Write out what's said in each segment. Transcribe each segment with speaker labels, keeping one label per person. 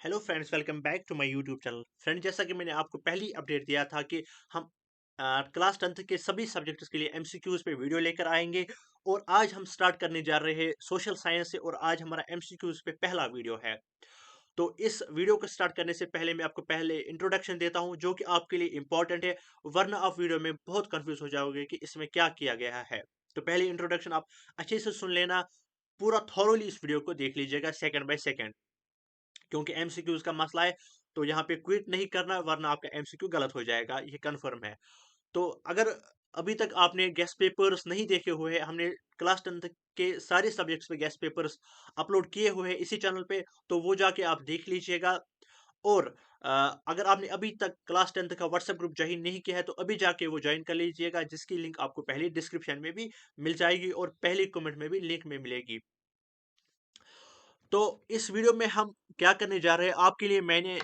Speaker 1: Hello friends, welcome back to my YouTube channel. Friend, जैसा कि मैंने आपको पहली अपडेट दिया था कि हम क्लास 10th के सभी सब्जेक्ट्स के लिए एमसीक्यूज पे वीडियो लेकर आएंगे। और आज हम स्टार्ट करने जा रहे हैं सोशल साइंस से, और आज हमारा एमसीक्यूज पे पहला वीडियो है। तो इस वीडियो को स्टार्ट करने से पहले मैं आपको पहले इंट्रोडक्शन देता हूं, जो कि आपके लिए इंपॉर्टेंट है, वरना आप वीडियो में बहुत कंफ्यूज हो जाओगे कि इसमें क्या किया गया है। तो पहले इंट्रोडक्शन आप अच्छे से सुन लेना, पूरा थॉरोली इस वीडियो को देख लीजिएगा सेकंड बाय सेकंड, क्योंकि एमसीक्यूज का मसला है। तो यहाँ पे क्विट नहीं करना, वरना आपका एमसीक्यू गलत हो जाएगा, ये कंफर्म है। तो अगर अभी तक आपने गेस्ट पेपर्स नहीं देखे हुए हैं, हमने क्लास 10 के सारे सब्जेक्ट्स पे गेस्ट पेपर्स अपलोड किए हुए हैं इसी चैनल पे, तो वो जाके आप देख लीजिएगा। और अ, अगर आपने अभी तक क्लास 10 का व्हाट्सएप ग्रुप ज्वाइन नहीं किया है, तो अभी जाके वो ज्वाइन कर लीजिएगा, जिसकी लिंक आपको पहले डिस्क्रिप्शन में भी मिल जाएगी और पहले कमेंट में भी लिंक में मिलेगी। तो इस वीडियो में हम क्या करने जा रहे हैं, आपके लिए मैंने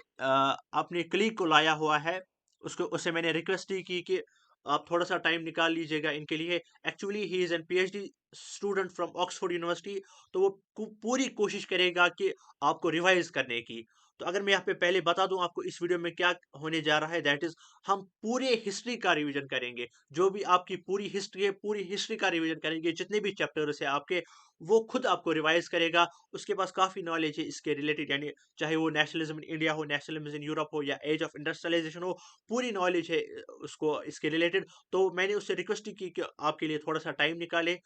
Speaker 1: अपने कलीग को लाया हुआ है। उसको उससे मैंने रिक्वेस्ट ही की कि आप थोड़ा सा टाइम निकाल लीजिएगा इनके लिए। Actually he is an PhD student from Oxford university. तो वो पूरी कोशिश करेगा कि आपको रिवाइज करने की। तो अगर मैं यहाँ पे पहले बता दूं आपको इस वीडियो में क्या होने जा रहा है, दैट इज हम पूरे हिस्ट्री का रिवीजन करेंगे। जो भी आपकी पूरी हिस्ट्री है, पूरी हिस्ट्री का रिवीजन करेंगे, जितने भी चैप्टर्स है आपके, वो खुद आपको रिवाइज करेगा। उसके पास काफ़ी नॉलेज है इसके रिलेटेड, यानी चाहे वो नेशनलिज्म इन इंडिया हो, नेशनलिज्म इन यूरोप हो, या एज ऑफ इंडस्ट्रियलाइजेशन हो, पूरी नॉलेज है उसको इसके रिलेटेड। तो मैंने उससे रिक्वेस्ट की कि आपके लिए थोड़ा सा टाइम निकाले।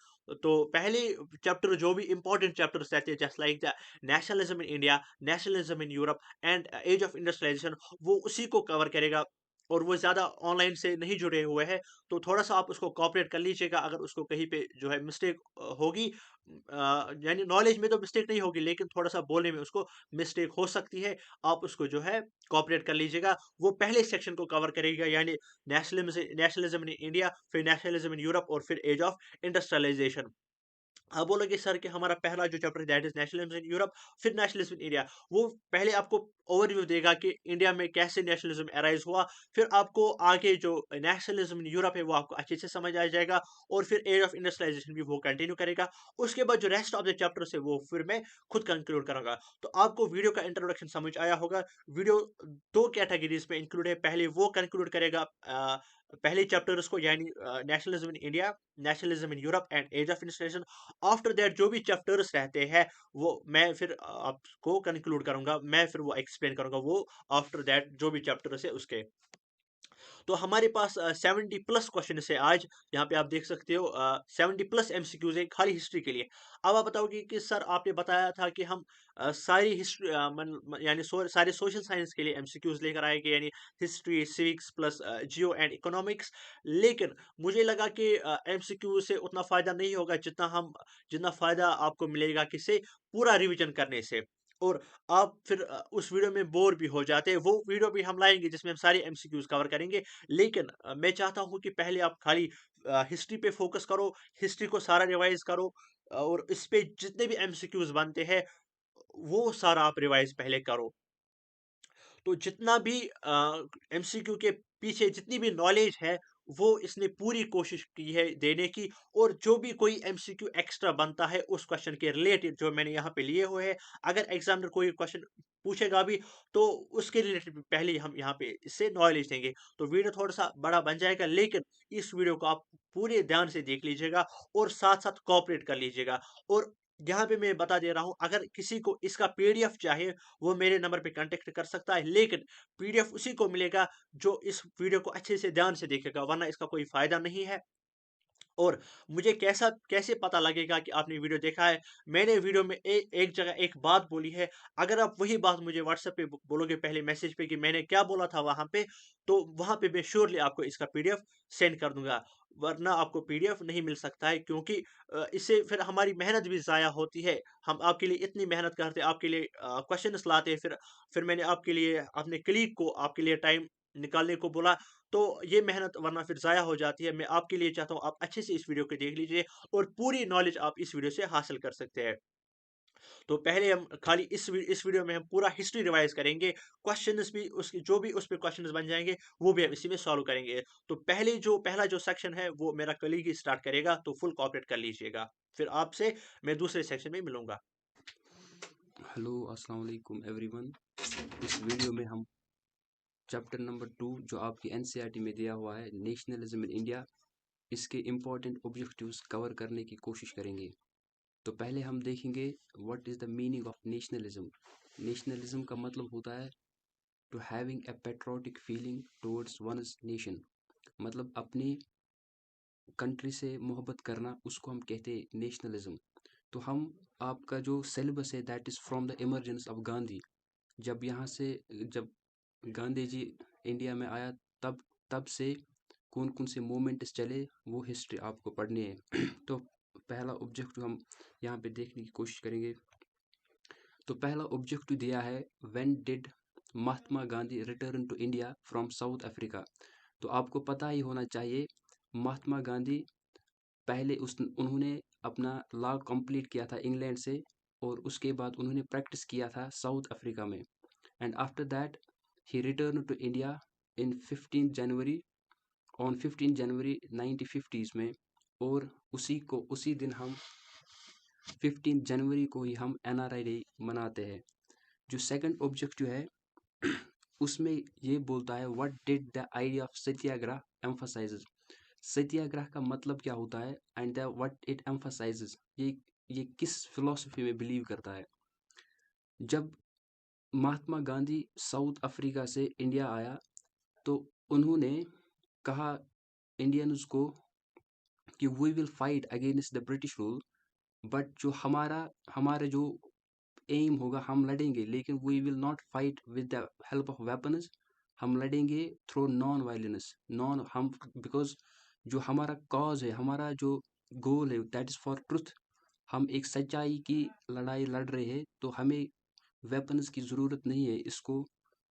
Speaker 1: तो पहले चैप्टर, जो भी इंपॉर्टेंट चैप्टर्स रहते हैं, just like the nationalism in India, nationalism in Europe and age of industrialisation, वो उसी को कवर करेगा। और वो ज़्यादा ऑनलाइन से नहीं जुड़े हुए हैं, तो थोड़ा सा आप उसको कॉपरेट कर लीजिएगा। अगर उसको कहीं पे जो है मिस्टेक होगी, यानी नॉलेज में तो मिस्टेक नहीं होगी, लेकिन थोड़ा सा बोलने में उसको मिस्टेक हो सकती है। आप उसको जो है कॉपरेट कर लीजिएगा। वो पहले सेक्शन को कवर करेगा, यानी नेशनलिज्म नेशनलिज्म इन इंडिया, फिर नेशनलिज्म इन यूरोप, और फिर एज ऑफ इंडस्ट्रियलाइजेशन। आप बोलोगे सर कि हमारा पहला जो चैप्टर है that is nationalism in Europe, फिर नेशनलिज्म इन इंडिया। वो पहले आपको ओवरव्यू देगा कि इंडिया में कैसे नेशनलिज्म अराइज हुआ। फिर आपको आगे जो नेशनलिज्म इन यूरोप है वो आपको अच्छे से समझ आ जाएगा। और फिर एज ऑफ इंडस्ट्रियलाइजेशन भी वो कंटिन्यू करेगा। उसके बाद जो रेस्ट ऑफ द चैप्टर्स है वो फिर मैं खुद कंक्लूड करूंगा। तो आपको वीडियो का इंट्रोडक्शन समझ आया होगा। वीडियो दो कैटेगरीज में इंक्लूड है। पहले वो कंक्लूड करेगा पहले चैप्टर्स को, यानी nationalism in India, nationalism in Europe and age of industrialisation. After that जो भी चैप्टर्स रहते हैं, वो मैं फिर आपको कंक्लूड करूंगा, मैं फिर वो एक्सप्लेन करूंगा वो आफ्टर दैट जो भी चैप्टर्स है उसके। तो हमारे पास 70 प्लस क्वेश्चन है आज। यहाँ पे आप देख सकते हो 70 प्लस एमसीक्यूज है खाली हिस्ट्री के लिए। अब आप बताओगे कि सर आपने बताया था कि हम सारी हिस्ट्री यानी सारे सोशल साइंस के लिए एमसीक्यूज लेकर आएंगे, यानी history, civics plus Jio and economics. लेकिन मुझे लगा कि एमसीक्यू से उतना फायदा नहीं होगा जितना फायदा आपको मिलेगा किसे, पूरा रिवीजन करने से। और आप फिर उस वीडियो में बोर भी हो जाते हैं। वो वीडियो भी हम लाएंगे जिसमें हम सारे एमसीक्यूज कवर करेंगे। लेकिन मैं चाहता हूं कि पहले आप खाली हिस्ट्री पे फोकस करो, हिस्ट्री को सारा रिवाइज करो। और इस पे जितने भी एमसीक्यूज बनते हैं वो सारा आप रिवाइज पहले करो। तो जितना भी एमसीक्यू के पीछे जितनी भी नॉलेज है, वो इसने पूरी कोशिश की है देने की। और जो भी कोई एमसीक्यू एक्स्ट्रा बनता है उस क्वेश्चन के रिलेटेड, जो मैंने यहाँ पे लिए हुए हैं, अगर एग्जामिनर कोई क्वेश्चन पूछेगा भी, तो उसके रिलेटेड पहले ही हम यहाँ पे इससे नॉलेज देंगे। तो वीडियो थोड़ा सा बड़ा बन जाएगा, लेकिन इस वीडियो को आप पूरे ध्यान से देख लीजिएगा और साथ साथ कोऑपरेट कर लीजिएगा। और यहाँ पे मैं बता दे रहा हूँ, अगर किसी को इसका पीडीएफ चाहिए, वो मेरे नंबर पे कांटेक्ट कर सकता है। लेकिन पीडीएफ उसी को मिलेगा जो इस वीडियो को अच्छे से ध्यान से देखेगा, वरना इसका कोई फायदा नहीं है। और मुझे कैसे पता लगेगा कि आपने वीडियो देखा है? मैंने वीडियो में एक जगह एक बात बोली है। अगर आप वही बात मुझे व्हाट्सएप पे बोलोगे पहले मैसेज पे कि मैंने क्या बोला था वहां पे, तो वहां पे मैं श्योरली आपको इसका पीडीएफ सेंड कर दूंगा। वरना आपको पीडीएफ नहीं मिल सकता है, क्योंकि इससे फिर हमारी मेहनत भी ज़ाया होती है। हम आपके लिए इतनी मेहनत करते हैं, आपके लिए क्वेश्चंस लाते हैं, फिर मैंने आपके लिए, अपने क्लिक को आपके लिए टाइम निकालने को बोला। तो ये मेहनत वरना फिर ज़ाया हो जाती है। मैं आपके लिए चाहता हूँ आप अच्छे से इस वीडियो को देख लीजिए, और पूरी नॉलेज आप इस वीडियो से हासिल कर सकते हैं। तो पहले हम खाली इस वीडियो में हम पूरा हिस्ट्री रिवाइज करेंगे। क्वेश्चंस भी उसकी जो भी उस पे क्वेश्चंस बन जाएंगे, वो भी हम इसी में सॉल्व करेंगे। तो पहला जो सेक्शन है वो मेरा कलीग ही स्टार्ट करेगा, तो फुल कोऑपरेट कर लीजिएगा। फिर आपसे मैं दूसरे सेक्शन में मिलूंगा।
Speaker 2: Hello, Assalamu alaikum everyone. इस वीडियो में हम चैप्टर नंबर 2 जो आपकी एनसीईआरटी में दिया हुआ है, नेशनलिज्म इन इंडिया, इसके इम्पोर्टेंट ऑब्जेक्टिव्स कवर करने की कोशिश करेंगे। तो पहले हम देखेंगे what is the meaning of nationalism. Nationalism का मतलब होता है to having a patriotic feeling towards one's nation, मतलब अपनी कंट्री से मोहब्बत करना, उसको हम कहते हैं नेशनलिज्म। तो हम आपका जो सिलेबस है that is from the emergence of Gandhi. जब यहाँ से जब गांधी जी इंडिया में आया, तब तब से कौन कौन से मूवमेंट्स चले वो हिस्ट्री आपको पढ़नी है। तो पहला ऑब्जेक्टिव हम यहाँ पे देखने की कोशिश करेंगे। तो पहला ऑब्जेक्टिव दिया है, when did Mahatma Gandhi return to India from South Africa. तो आपको पता ही होना चाहिए, महात्मा गांधी पहले उन्होंने अपना लॉ कंप्लीट किया था इंग्लैंड से, और उसके बाद उन्होंने प्रैक्टिस किया था साउथ अफ्रीका में। And after that he return to India in 15 January on 15 January 1950s में। और उसी दिन हम 15 जनवरी को ही हम एनआरआई डे मनाते हैं। जो सेकंड ऑब्जेक्टिव है उसमें ये बोलता है, what did the idea of Satyagraha emphasises. Satyagraha का मतलब क्या होता है एंड व्हाट इट एम्फसाइजेस, ये किस फिलॉसफी में बिलीव करता है। जब महात्मा गांधी साउथ अफ्रीका से इंडिया आया, तो उन्होंने कहा इंडियंस को कि we will fight against the British rule, but जो हमारा जो एम होगा, हम लड़ेंगे, लेकिन we will not fight with the help of weapons. हम लड़ेंगे थ्रू नॉन वायलेंस, नॉन हम बिकॉज जो हमारा कॉज है, हमारा जो गोल है दैट इज़ फॉर ट्रुथ। हम एक सच्चाई की लड़ाई लड़ रहे हैं, तो हमें वेपन्स की ज़रूरत नहीं है इसको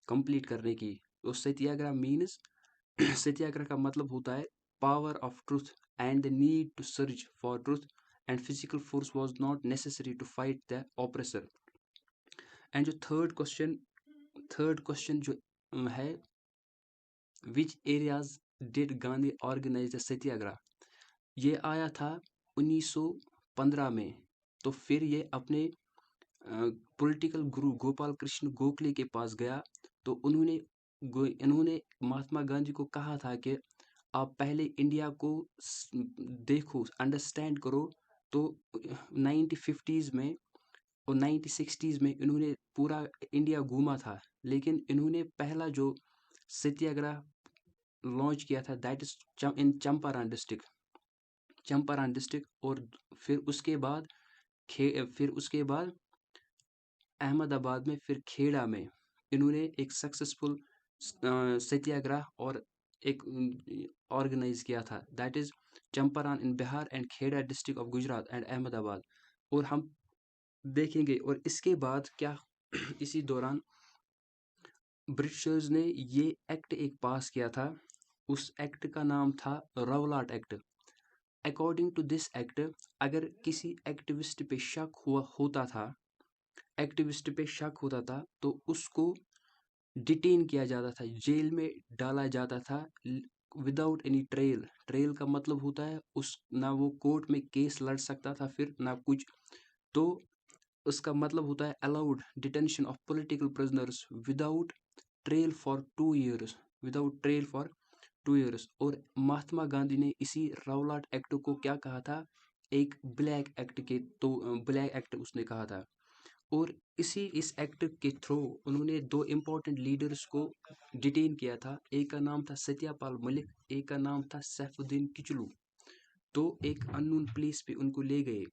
Speaker 2: कंप्लीट करने की। तो सत्याग्रह मीन्स सत्याग्रह का मतलब होता है power of truth and the need to search for truth, and physical force was not necessary to fight the oppressor. And जो थर्ड क्वेश्चन जो है, which areas did Gandhi organise the Satyagraha, ये आया था 1915 में। तो फिर ये अपने पॉलिटिकल गुरु गोपाल कृष्ण गोखले के पास गया। तो इन्होंने महात्मा गांधी को कहा था कि आप पहले इंडिया को देखो, अंडरस्टैंड करो। तो 1950s में और 1960s में इन्होंने पूरा इंडिया घूमा था, लेकिन इन्होंने पहला जो सत्याग्रह लॉन्च किया था that is in Champaran district. और फिर उसके बाद अहमदाबाद में, फिर खेड़ा में इन्होंने एक सक्सेसफुल सत्याग्रह और एक ऑर्गेनाइज किया था, that is Champaran in Bihar and Kheda district of Gujarat and Ahmedabad. और हम देखेंगे, और इसके बाद क्या इसी दौरान ब्रिटिशर्स ने ये एक्ट एक पास किया था। उस एक्ट का नाम था Rowlatt act. According to this act, अगर किसी एक्टिविस्ट पे शक होता था तो उसको डिटेन किया जाता था, जेल में डाला जाता था विदाउट एनी ट्रेल का मतलब होता है उस ना वो कोर्ट में केस लड़ सकता था, फिर ना कुछ। तो उसका मतलब होता है allowed detention of political prisoners without trail for 2 years। और महात्मा गांधी ने इसी रावलाट एक्ट को क्या कहा था, एक ब्लैक एक्ट उसने कहा था। और इस एक्ट के थ्रू उन्होंने 2 इम्पोर्टेंट लीडर्स को डिटेन किया था। एक का नाम था सत्यापाल मलिक, एक का नाम था सैफुद्दीन किचलू। तो एक अननोन प्लेस पे उनको ले गए।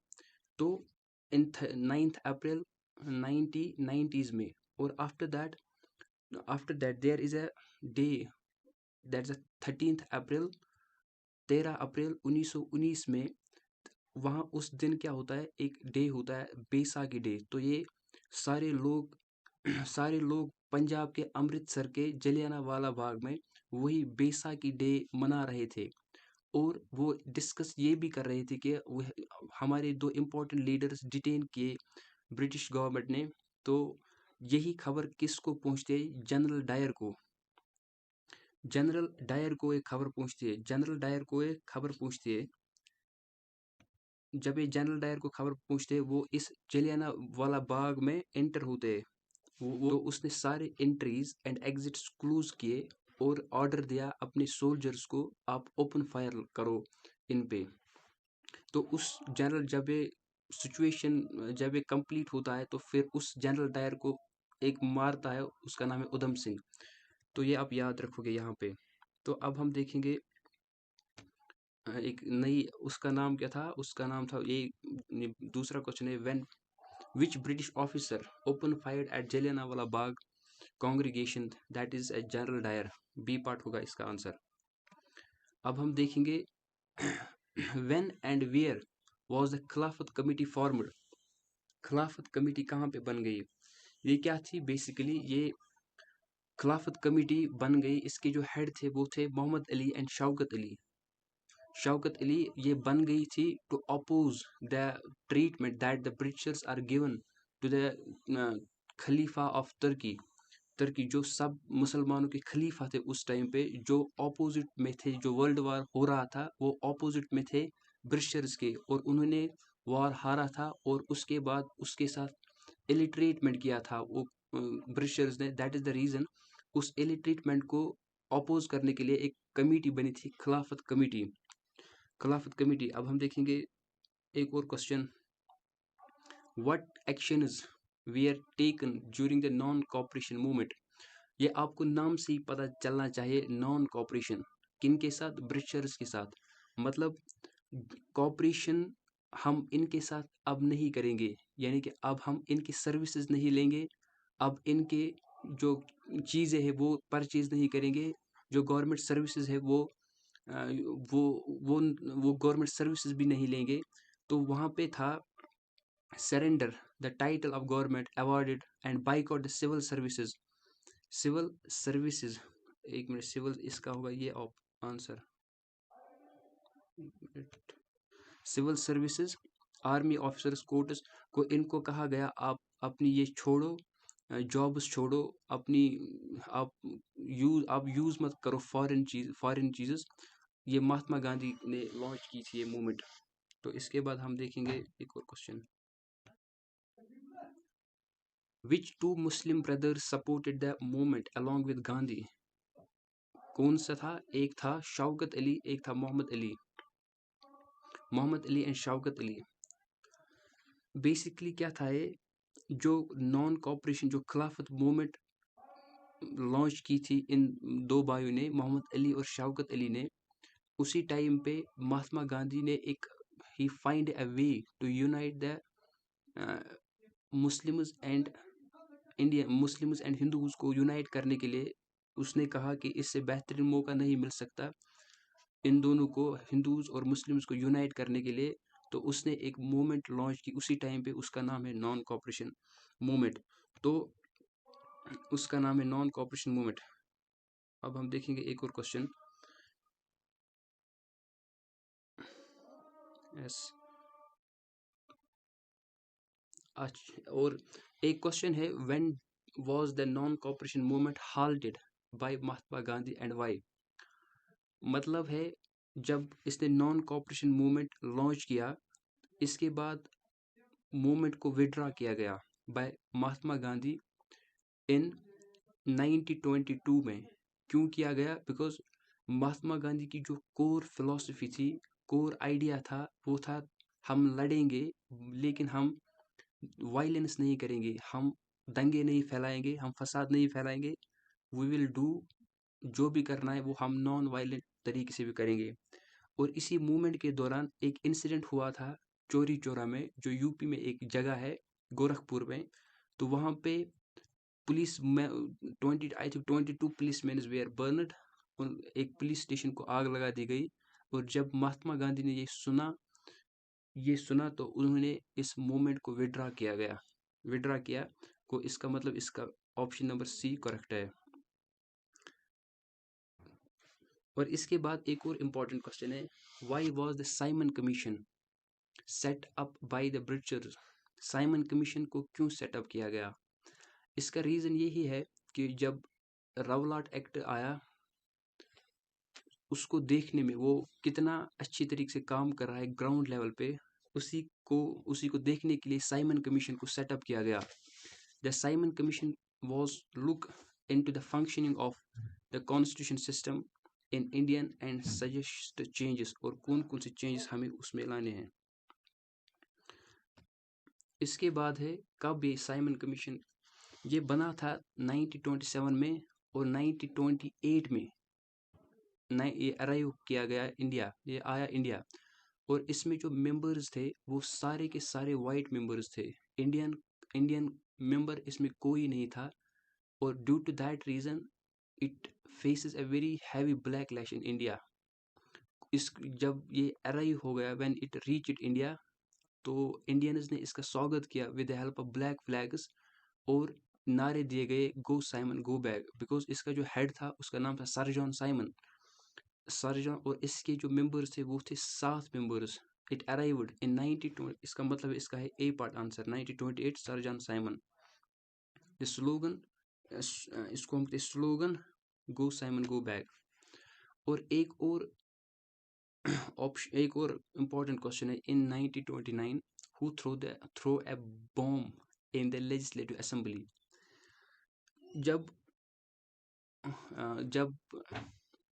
Speaker 2: तो इन 9th अप्रैल 1990s में। और after that there is a day, that's 13th April, 13 April 1919 में। वहाँ उस दिन क्या होता है, एक डे होता है बैसाखी डे। तो ये सारे लोग सारे लोग पंजाब के अमृतसर के जलियांवाला बाग में वही बैसाखी डे मना रहे थे। और वो डिस्कस ये भी कर रहे थे कि हमारे 2 इम्पोर्टेंट लीडर्स डिटेन किए ब्रिटिश गवर्नमेंट ने। तो यही खबर किसको पहुंचती है, जनरल डायर को एक खबर पहुंचती है। जब ये जनरल डायर को खबर पहुंचती है, वो इस जलियांवाला बाग में एंटर होते हैं। तो उसने सारे एंट्रीज एंड एग्जिट्स क्लोज किए और ऑर्डर दिया अपने सोल्जर्स को, आप ओपन फायर करो इन पे। तो उस जनरल जब ये कंप्लीट होता है तो फिर उस जनरल डायर को एक मारता है, उसका नाम है उधम सिंह। तो ये आप याद रखोगे यहाँ पे। तो अब हम देखेंगे एक नई, उसका नाम क्या था, उसका नाम था ये दूसरा क्वेश्चन है, when which British officer open fired at Jallianwala Bagh congregation that is a General Dyer. B part होगा इसका आंसर। अब हम देखेंगे when and where was the Khilafat committee formed. Khilafat committee कहाँ पे बन गई? ये क्या थी बेसिकली, ये खिलाफत कमेटी बन गई, इसके जो हेड थे वो थे मोहम्मद अली एंड शौकत अली। शौकत अली ये बन गई थी to oppose the treatment that the Britishers are given to the Khalifa of Turkey. तुर्की जो सब मुसलमानों के खलीफा थे उस टाइम पे, जो ऑपोजिट में थे, जो वर्ल्ड वार हो रहा था वो ऑपोजिट में थे ब्रिटिशर्स के, और उन्होंने वार हारा था और उसके बाद उसके साथ इली ट्रीटमेंट किया था वो ब्रिटिशर्स ने। दैट इज द रीज़न उस इली ट्रीटमेंट को अपोज करने के लिए एक कमेटी बनी थी, खिलाफत कमेटी। खिलाफत कमेटी। अब हम देखेंगे एक और question, what actions were taken during the non cooperation movement. ये आपको नाम से ही पता चलना चाहिए, नॉन कॉपरेशन किन के साथ? ब्रिटिशर्स के साथ। मतलब कॉपरेशन हम इनके साथ अब नहीं करेंगे, यानी कि अब हम इनकी सर्विसेज नहीं लेंगे, अब इनके जो चीज़ें हैं वो परचेज नहीं करेंगे, जो गवर्नमेंट सर्विसेज है अ, वो वो गवर्नमेंट सर्विसेज भी नहीं लेंगे। तो वहाँ पे था surrender the title of government awarded and boycott the civil services. Civil services, एक मिनट, सिविल इसका होगा ये answer. Civil services, army officers courts को इनको कहा गया आप अपनी ये छोड़ो, जॉब्स छोड़ो अपनी, आप यूज़ मत करो फॉरेन चीज़ेस। ये महात्मा गांधी ने लॉन्च की थी ये मूवमेंट। तो इसके बाद हम देखेंगे एक और question, which two Muslim brothers supported the movement along with Gandhi. कौन सा था? एक था शौकत अली, एक था मोहम्मद अली। मोहम्मद अली एंड शौकत अली। बेसिकली क्या था ये, जो नॉन कॉपरेशन, जो खिलाफत मूवमेंट लॉन्च की थी इन दो भाइयों ने, मोहम्मद अली और शौकत अली ने, उसी टाइम पे महात्मा गांधी ने एक, ही find a way to unite the Muslims and Indian, Muslims and Hindus को यूनाइट करने के लिए उसने कहा कि इससे बेहतरीन मौका नहीं मिल सकता इन दोनों को, हिंदूज और मुस्लिम्स को यूनाइट करने के लिए। तो उसने एक मूवमेंट लॉन्च की उसी टाइम पे, उसका नाम है नॉन कॉपरेशन मूवमेंट। तो उसका नाम है नॉन कॉपरेशन मूवमेंट। अब हम देखेंगे एक और क्वेश्चन, यस, अच्छा, और एक क्वेश्चन है, when was the non cooperation movement halted by Mahatma Gandhi and why. मतलब है जब इसने नॉन कॉपरेशन मूवमेंट लॉन्च किया, इसके बाद मूवमेंट को विड्रॉ किया गया बाय महात्मा गांधी इन 1922 में। क्यों किया गया? बिकॉज महात्मा गांधी की जो कोर फिलॉसफी थी, कोर आइडिया था, वो था हम लड़ेंगे लेकिन हम वायलेंस नहीं करेंगे, हम दंगे नहीं फैलाएंगे, हम फसाद नहीं फैलाएंगे, वी विल डू, जो भी करना है वो हम नॉन वायलेंट तरीके से भी करेंगे। और इसी मूवमेंट के दौरान एक इंसिडेंट हुआ था चौरी चौरा में, जो यूपी में एक जगह है गोरखपुर में। तो वहाँ पे पुलिस में 22 पुलिस मैन वेयर बर्नड, और एक पुलिस स्टेशन को आग लगा दी गई। और जब महात्मा गांधी ने ये सुना तो उन्होंने इस मूवमेंट को विड्रा किया को, इसका मतलब इसका ऑप्शन नंबर सी करेक्ट है। और इसके बाद एक और इम्पॉर्टेंट क्वेश्चन है, why was the Simon commission set up by the Britishers. Simon commission को क्यों सेटअप किया गया? इसका रीज़न यही है कि जब रावलाट एक्ट आया, उसको देखने में वो कितना अच्छी तरीके से काम कर रहा है ग्राउंड लेवल पे, उसी को देखने के लिए साइमन कमीशन को सेटअप किया गया। The Simon commission was look into the functioning of the constitution system in Indian and suggest changes, और कौन कौन से changes हमें उसमें लाने हैं। इसके बाद है कब ये साइमन कमीशन, ये बना था 1927 में, और 1928 में ये अराइव किया गया इंडिया, ये आया इंडिया। और इसमें जो मेंबर्स थे वो सारे के सारे वाइट मेंबर्स थे, इंडियन मेंबर इसमें कोई नहीं था। और due to that reason it faces a very heavy backlash in India. इस जब ये अराइव हो गया, when it reach it India, तो इंडियंस ने इसका स्वागत किया with the help of black flags, और नारे दिए गए go Simon go back, because इसका जो हेड था उसका नाम था sir John Simon, sir John. और इसके जो मेंबर्स थे वो थे 7 मेंबर्स। इट अराइव्ड इन 1920, इसका मतलब इसका है a part answer, 1928 sir John Simon. The slogan, इसको हम slogan go Simon go back. और एक और इम्पॉर्टेंट क्वेश्चन है, in 1929 who throw a bomb in the legislative assembly. जब जब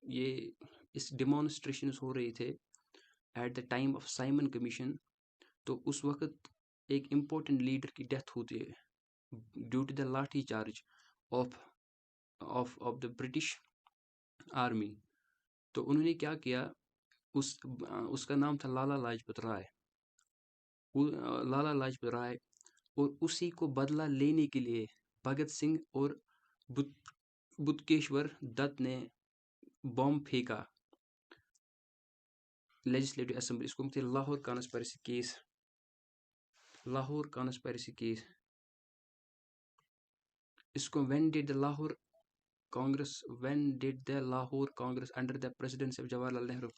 Speaker 2: ये इस डेमोन्स्ट्रेशंस हो रहे थे at the time of Simon commission, तो उस वक्त एक इम्पोर्टेंट लीडर की डेथ होती है ड्यू टू द लाठी charge of of the British army. तो उन्होंने क्या किया, उसका नाम था लाला लाजपत राय, लाला लाजपत राय। और उसी को बदला लेने के लिए भगत सिंह और बुद्धकेश्वर दत्त ने बॉम्ब फेंका लेजिस्लेटिव असेंबली। इसको कहते हैं Lahore conspiracy case, Lahore conspiracy case. इसको when did the Lahore Congress under the presidency of Jawaharlal Nehru.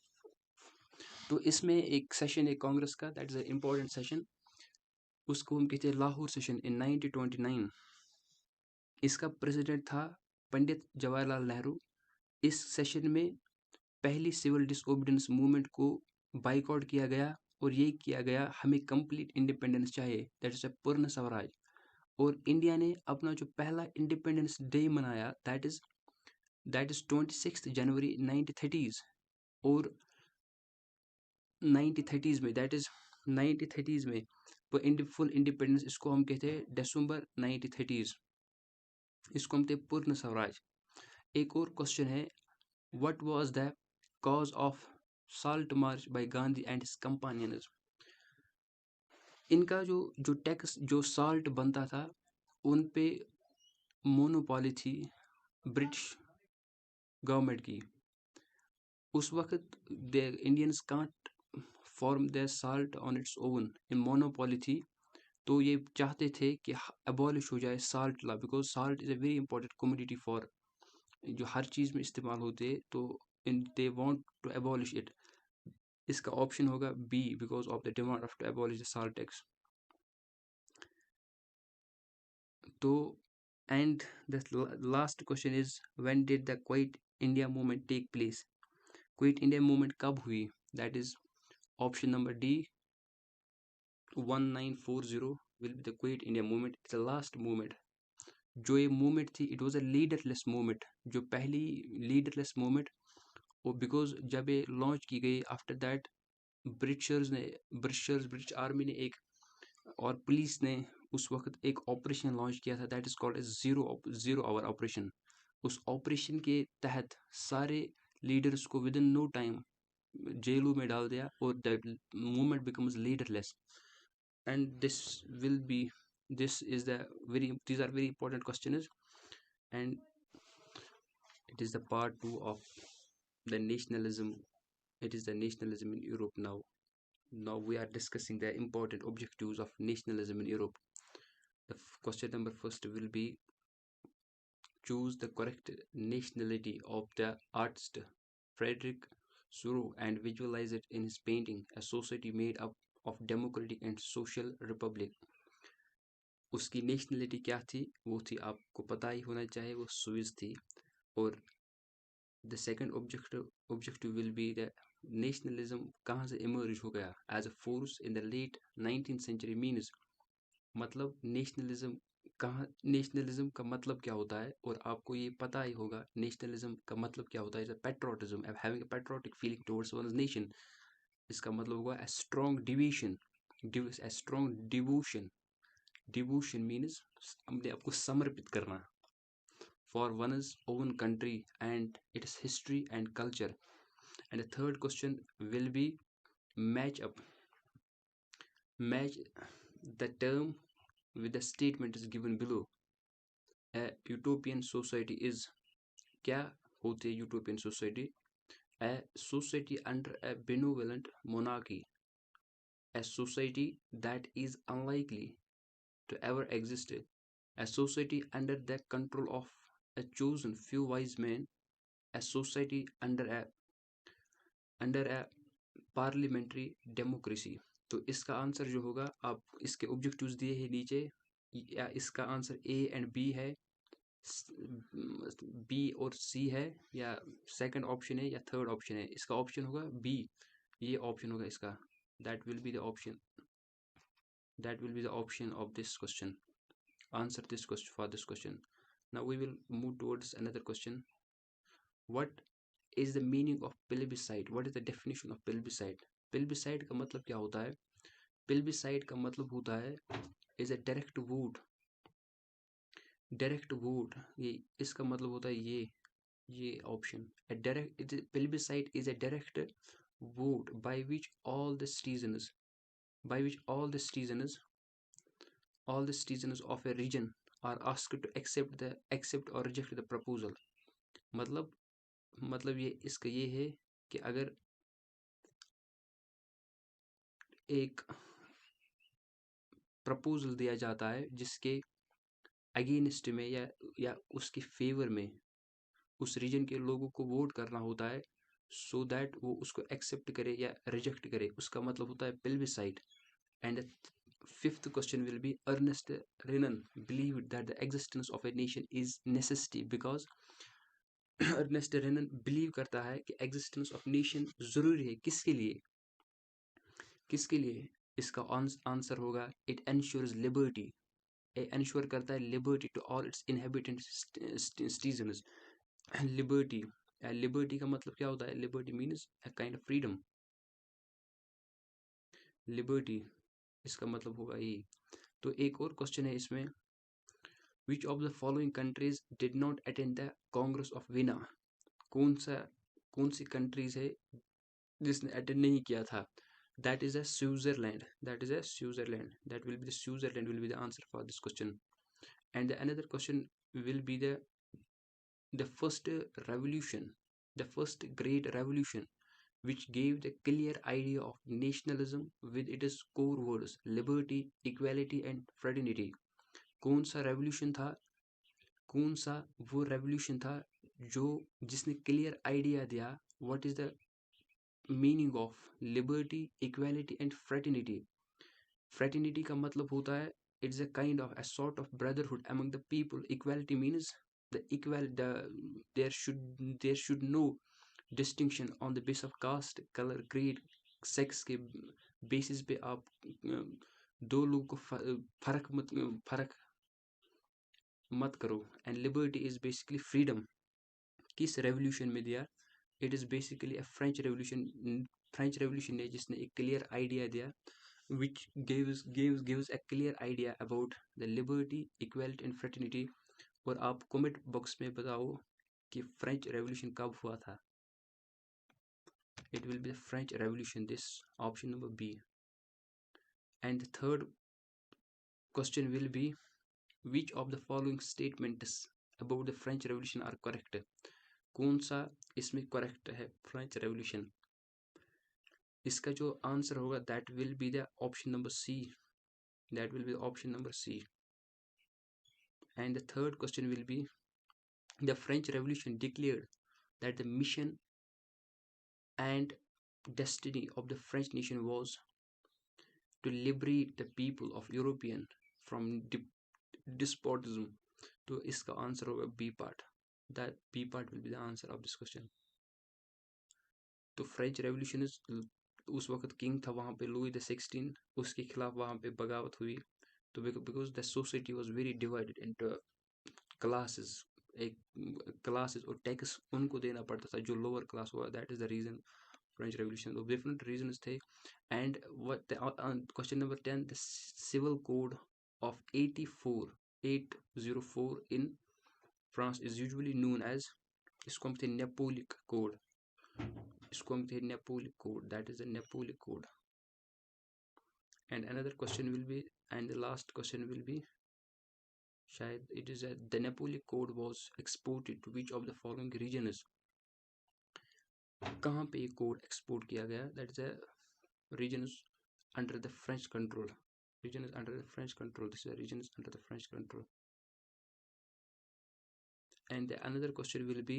Speaker 2: तो इसमें एक सेशन है कांग्रेस का, that is a important session, उसको हम कहते हैं लाहौर सेशन इन 1929। इसका प्रेसिडेंट था पंडित जवाहरलाल नेहरू। इस सेशन में पहली सिविल डिसओबीडियंस मूवमेंट को बाइकआउट किया गया, और ये किया गया हमें कंप्लीट इंडिपेंडेंस चाहिए, दैट इज अ पूर्ण स्वराज। और इंडिया ने अपना जो पहला इंडिपेंडेंस डे मनाया, दैट इज 26 जनवरी 1930s। और 1930s में, दैट इज 1930s में फुल इंडिपेंडेंस, इसको हम कहते हैं दिसंबर 1930s, इसको हम कहते हैं पूर्ण स्वराज। एक और क्वेश्चन है, what was the cause of salt march by Gandhi and his companions. इनका जो टैक्स, जो साल्ट बनता था, उन पे मोनोपॉली थी ब्रिटिश गवर्नमेंट की। उस वक्त the Indians can't form the salt on its own, in monopoly थी। तो ये चाहते थे कि अबॉलिश हो जाए salt law, because salt is a very important commodity for, जो हर चीज़ में इस्तेमाल होते हैं, तो in they want to abolish it. इसका ऑप्शन होगा B, because of the demand of to abolish the salt tax. तो and the last question is, when did the quit India movement take place. Quit India movement कब हुई, that is option number D, 1940 will be the quit India movement. It's the last movement. जो ये movement थी, it was a leaderless movement, जो पहली leaderless movement. और because जब ये लॉन्च की गई, आफ्टर दैट ब्रिटिश आर्मी ने एक, और पुलिस ने उस वक्त एक ऑपरेशन लॉन्च किया था, that is called as zero hour operation. उस ऑपरेशन के तहत सारे लीडर्स को विद इन नो टाइम जेलों में डाल दिया, और the movement becomes leaderless. And these are very important questions, and it is the part 2 of the nationalism. It is the nationalism in Europe now. Now we are discussing the important objectives of nationalism in Europe. The question number first will be, choose the correct nationality of the artist Frederick Suro and visualize it in his painting, A Society Made Up of Democratic and Social Republic. उसकी nationality क्या थी, वो थी, आपको पता ही होना चाहिए, वो स्विस थी। और the second objective will be the nationalism कहाँ से इमर्ज हो गया as a force in the late 19th century, means मतलब नेशनलिज्म कहाँ नेशनलिज्म का मतलब क्या होता है, और आपको ये पता ही होगा नेशनलिज्म का मतलब क्या होता है। Patriotism, having a patriotic feeling towards one's nation, इसका मतलब होगा a strong devotion, a strong devotion, devotion means अपने आप को समर्पित करना for one's own country and its history and culture. And the third question will be match up, match the term with the statement is given below. A utopian society is, क्या होती है utopian society? A society under a benevolent monarchy, a society that is unlikely to ever exist, a society under the control of a chosen few wise men, a society under a parliamentary democracy. तो इसका answer जो होगा, आप इसके objectives दिए हैं नीचे, या इसका आंसर ए एंड बी है, बी और सी है, या सेकंड ऑप्शन है, या थर्ड ऑप्शन है। इसका ऑप्शन होगा बी, ये ऑप्शन होगा इसका, that will be the option, that will be the option of this question. Answer this question for this question. Now we will move towards another question. What is the meaning of plebiscite? What is the definition of plebiscite? Plebiscite का मतलब क्या होता है? Plebiscite का मतलब होता है is a direct vote. Direct vote, ये इसका मतलब होता है ये option. A direct plebiscite is a direct vote by which all the citizens, all the citizens of a region are asked to accept or reject the proposal. मतलब ये इसका ये है कि अगर एक प्रपोजल दिया जाता है जिसके अगेंस्ट में या उसके फेवर में उस रीजन के लोगों को वोट करना होता है, सो दैट वो उसको एक्सेप्ट करे या रिजेक्ट करे, उसका मतलब होता है plebiscite. And fifth question will be Ernest Renan believed that the existence of a nation is necessity because Ernest Renan believe करता है कि एग्जिस्टेंस ऑफ नेशन जरूरी है, किसके लिए? इसका आंसर होगा इट एंश्योर्स लिबर्टी, एंश्योर करता है liberty to all its inhabitant citizens. Liberty का मतलब क्या होता है? Liberty means a kind of freedom. Liberty इसका मतलब होगा ये। तो एक और क्वेश्चन है इसमें, विच of the following countries did not attend the Congress of Veena? कौन सी कंट्रीज है जिसने अटेंड नहीं किया था? That is a Switzerland, that will be the Switzerland will be the answer for this question. And the another question will be the first revolution, the first great revolution which gave the clear idea of nationalism with its core words liberty, equality and fraternity. कौन सा वो revolution था जो जिसने clear idea दिया what is the meaning of liberty, equality and fraternity? Fraternity का मतलब होता है it's a kind of a sort of brotherhood among the people. Equality means there should no distinction on the basis of caste, color, creed, sex के basis पे आप दो लोगों को फर्क मत करो। And liberty is basically freedom. किस रेवोल्यूशन में दिया? It is basically a French revolution है जिसने एक क्लियर आइडिया दिया which gives a clear idea about the liberty, equality and fraternity। और आप कमेंट बॉक्स में बताओ कि फ्रेंच रेवोल्यूशन कब हुआ था? It will be the French Revolution, this option number B. And the third question will be which of the following statements about the French Revolution are correct? कौन सा इसमें correct है फ्रेंच रेवोल्यूशन? इसका जो answer होगा that will be the option number C, that will be option number C. And the third question will be the French Revolution declared that the mission and destiny of the French nation was to liberate the people of European from despotism. तो इसका answer होगा B part, that B part will be the answer of this question. तो French revolution उस वक्त king था वहाँ पे Louis the 16, उसके खिलाफ वहाँ पे बगावत हुई तो because the society was very divided into classes, एक classes और टैक्स उनको देना पड़ता था जो लोअर क्लास हुआ, that is the reason French revolution. तो डिफरेंट रीजंस थे। And what question number 10, the civil code of 804 in France is usually known as, इसको हम थे नेपोलिक कोड, इसको हम थे Napoleonic code, that is the Napoleonic code. And another question will be, and the last question will be, शायद it is the Napoleonic code was exported to which of the following regions, कहाँ पे ये code export किया गया, that is a regions under the French control, region is under the French control, this is a region is under the French control। And the another question will be,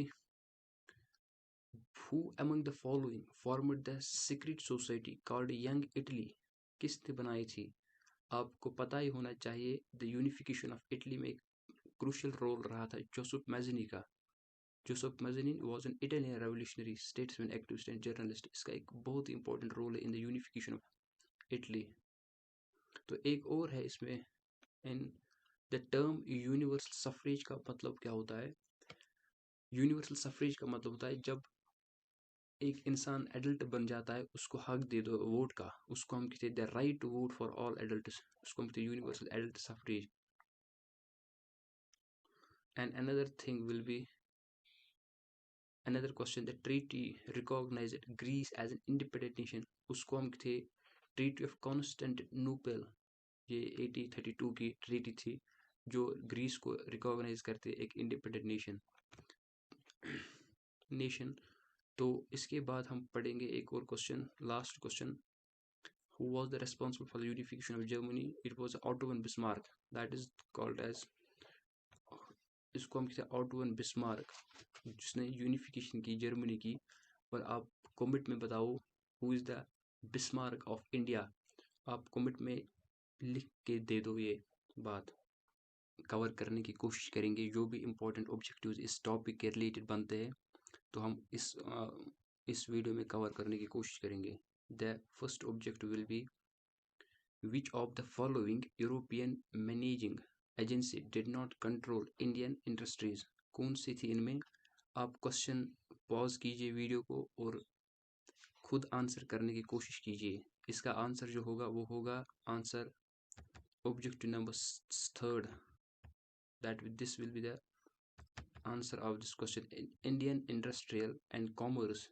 Speaker 2: who among the following formed the secret society called Young Italy, किसने बनाई थी? आपको पता ही होना चाहिए the unification of Italy में एक crucial role रहा था जोसेफ मैज़नी का। Joseph Mazzini was an Italian revolutionary statesman, activist and journalist. इसका एक बहुत ही इंपॉर्टेंट रोल है in the unification of Italy. तो एक और है इसमें, in the term universal suffrage का मतलब क्या होता है? यूनिवर्सल सफरेज का मतलब होता है जब एक इंसान एडल्ट बन जाता है, उसको हक दे दो वोट का, उसको हम कहते हैं the right to vote for all adults, उसको हम कहते हैं universal adult suffrage. And another thing will be, another question, the treaty recognised Greece as an independent nation, उसको हम कहते हैं ट्रीटी ऑफ कॉन्स्टेंटिनोपल। ये 1832 की ट्रीटी थी जो ग्रीस को रिकॉग्नाइज करते एक इंडिपेंडेंट नेशन। तो इसके बाद हम पढ़ेंगे एक और question, last question, who was the responsible for the unification of Germany? It was Otto von Bismarck, that is called as, इसको हम कहते हैं ऑटो वन बिस्मार्क, जिसने यूनिफिकेशन की जर्मनी की। और आप कमेंट में बताओ who is the Bismarck of India, आप कमेंट में लिख के दे दो, ये बात कवर करने की कोशिश करेंगे। जो भी इम्पोर्टेंट ऑब्जेक्टिव्स इस टॉपिक के रिलेटेड बनते हैं तो हम इस वीडियो में कवर करने की कोशिश करेंगे। The first objective will B, which of the following European managing agency did not control Indian industries, कौन सी थी इनमें? आप क्वेश्चन पॉज कीजिए वीडियो को और खुद आंसर करने की कोशिश कीजिए। इसका आंसर जो होगा वो होगा answer objective number 3rd, that this will be the answer of this question, Indian Industrial and Commerce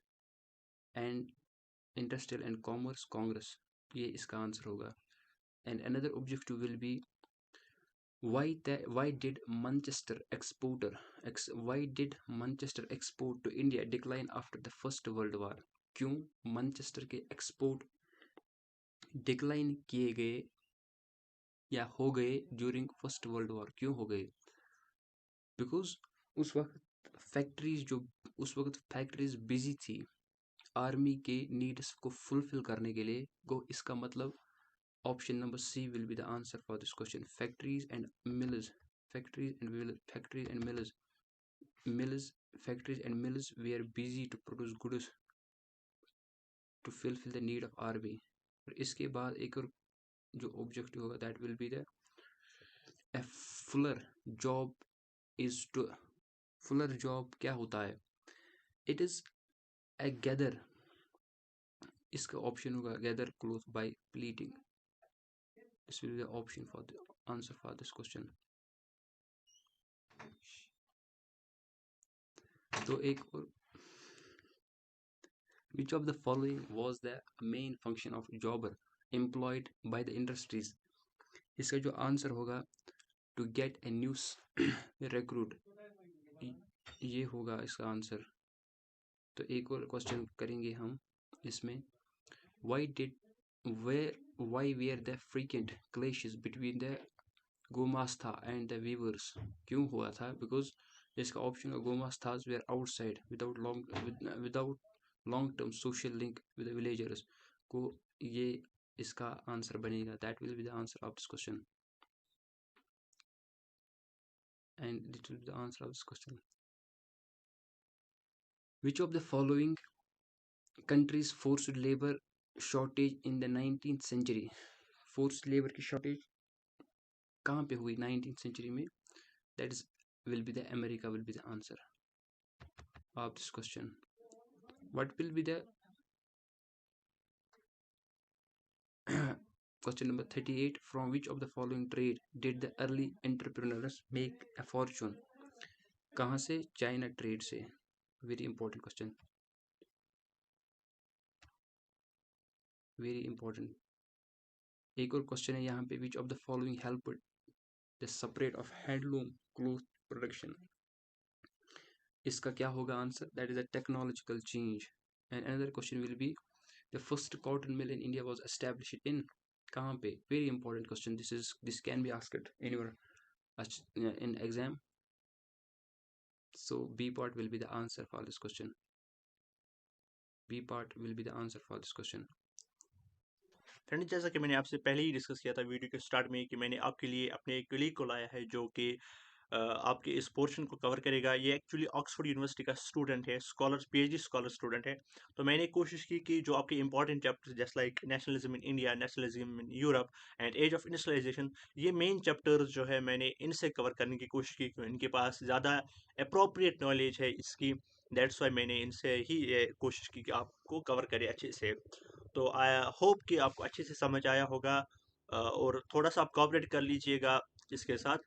Speaker 2: Congress, ये इसका आंसर होगा। And another objective will be, why did Manchester export to India decline after the First World War? क्यों Manchester के export decline किए गए या हो गए ड्यूरिंग फर्स्ट वर्ल्ड वॉर, क्यों हो गए? बिकॉज उस वक्त फैक्ट्रीज बिजी थी आर्मी के नीड्स को फुलफिल करने के लिए। गो इसका मतलब option number C will be the answer for this question, factories and mills we are busy to produce goods to fulfil the need of army. और इसके बाद एक और जो ऑब्जेक्टिव होगा that will be the fuller job is to, fuller job क्या होता है? इट इज ए गैदर, इसका ऑप्शन होगा gather cloth by pleating, this will be the option for the answer for this question. तो एक और, which of the following was the main function of jobber employed by the industries? इसका जो answer होगा to get a new recruit, ये होगा इसका answer. तो एक और क्वेश्चन करेंगे हम इसमें, why were the frequent clashes between the Gomastha and the weavers, क्यों हुआ था? Because इसका ऑप्शन है Gomasthas were outside without long term social link with the villagers, को ये इसका आंसर बनेगा, that will be the answer of this question, and this will be the answer of this question. Which of the following countries forced labor shortage in the 19th century? forced labor की shortage कहाँ पे हुई 19th century में? That is will be the America will be the answer of this question. What will be the question number 38? From which of the following trade did the early entrepreneurs make a fortune? कहाँ से? China trade से. Very important question, very important. एक और question है यहाँ पे, विच of the following help the separate of handloom cloth production? इसका क्या होगा answer? That is a technological change. And another question will be the first cotton mill in India was established in, कहाँ पे? Very important question. This can be asked in your in exam. So B part will be the answer for this question. B part will be the answer for this question.
Speaker 1: Friend, जैसा कि मैंने आपसे पहले ही discuss किया था video के start में कि मैंने आपके लिए अपने एक कलीग को लाया है जो कि आपके इस पोर्शन को कवर करेगा. ये एक्चुअली ऑक्सफोर्ड यूनिवर्सिटी का स्टूडेंट है, स्कॉलर, पीएचडी स्कॉलर स्टूडेंट है. तो मैंने कोशिश की कि जो आपके इंपॉर्टेंट चैप्टर्स जैसे like nationalism in India, nationalism in Europe and age of industrialisation, ये मेन चैप्टर्स जो है मैंने इनसे कवर करने की कोशिश की कि इनके पास ज़्यादा अप्रोप्रिएट नॉलेज है इसकी. दैट्स वाई मैंने इनसे ही ये कोशिश की कि आपको कवर करे अच्छे से. तो आई होप कि आपको अच्छे से समझ आया होगा और थोड़ा सा आप कोऑपरेट कर लीजिएगा इसके साथ.